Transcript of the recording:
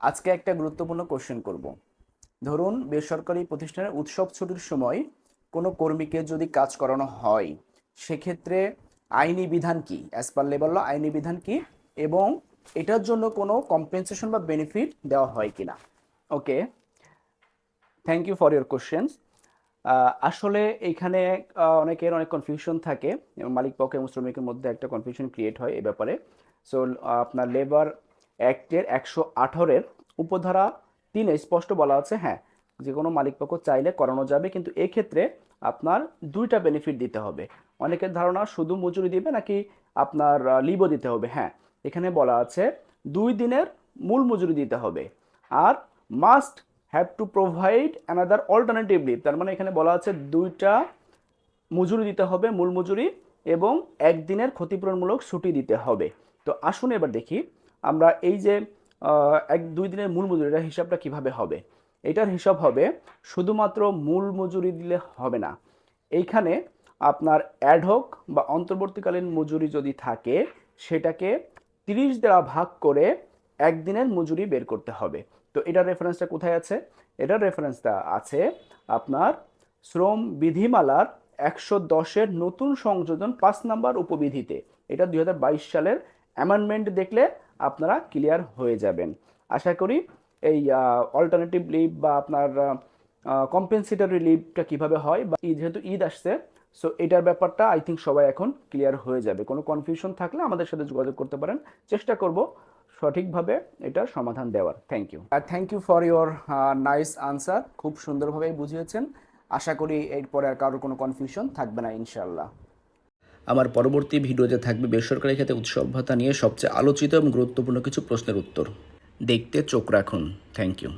আজকে একটা গুরুত্বপূর্ণ কোশ্চেন করব। ধরুন বেসরকারি প্রতিষ্ঠানের উৎসব ছুটির সময় কোনো কর্মীকে যদি কাজ করানো হয়, সেক্ষেত্রে আইনি বিধান কি, অ্যাজ পার লেবার ল আইনি বিধান কি, এবং এটার জন্য কোনো কম্পেনসেশন বা বেনিফিট দেওয়া হয় কিনা। Okay, thank you for your questions. আসলে এইখানে অনেকের অনেক কনফিউশন থাকে এবং মালিক পক্ষ এবং শ্রমিকের মধ্যে একটা কনফিউশন ক্রিয়েট হয় এ ব্যাপারে। সো আপনার লেবার অ্যাক্টের 118-এর উপধারা 3-এ স্পষ্ট বলা আছে, হ্যাঁ, যে কোনো মালিক পক্ষ চাইলে করানো যাবে, কিন্তু এক্ষেত্রে আপনার দুইটা বেনিফিট দিতে হবে। অনেকের ধারণা শুধু মজুরি দিবে নাকি আপনার লিভও দিতে হবে। হ্যাঁ, এখানে বলা আছে 2 দিনের মূল মজুরি দিতে হবে, আর must have to provide another alternative leave. তার মানে এখানে বলা আছে দুইটা মজুরি দিতে হবে, মূল মজুরি এবং একদিনের ক্ষতিপূরণমূলক ছুটি দিতে হবে। তো আসুন এবার দেখি আমরা এই যে 1-2 দিনের মূল মজুরিটার হিসাবটা কিভাবে হবে। এটার হিসাব হবে শুধুমাত্র মূল মজুরি দিলে হবে না, এইখানে আপনার অ্যাডহক বা অন্তর্বর্তীকালীন মজুরি যদি থাকে সেটাকে 30 দ্বারা ভাগ করে একদিনের মজুরি বের করতে হবে। তো এটার রেফারেন্সটা কোথায় আছে? এটার রেফারেন্সটা আছে আপনার শ্রম বিধিমালার 110-এর নতুন সংযোজন 5 নম্বর উপবিধিতে। এটা 2022 সালের অ্যামেন্ডমেন্ট দেখলে আপনারা ক্লিয়ার হয়ে যাবেন। আশা করি এই অল্টারনেটিভ লিভ বা আপনার কম্পেনসেটরি লিভটা কিভাবে হয়, বা যেহেতু ঈদ আসছে, সো এটার ব্যাপারটা আই থিঙ্ক সবাই এখন ক্লিয়ার হয়ে যাবে। কোনো কনফিউশন থাকলে আমাদের সাথে যোগাযোগ করতে পারেন, চেষ্টা করব সঠিকভাবে এটার সমাধান দেওয়ার। থ্যাংক ইউ, আর thank you for your nice answer. খুব সুন্দরভাবে বুঝিয়েছেন। আশা করি এরপরে আর কারোর কোনো কনফিউশন থাকবে না ইনশাল্লাহ। আমার পরবর্তী ভিডিওতে থাকবে বেসরকারি খাতে উৎসব ভাতা নিয়ে সবচেয়ে আলোচিত এবং গুরুত্বপূর্ণ কিছু প্রশ্নের উত্তর। দেখতে চোখ রাখুন। Thank you.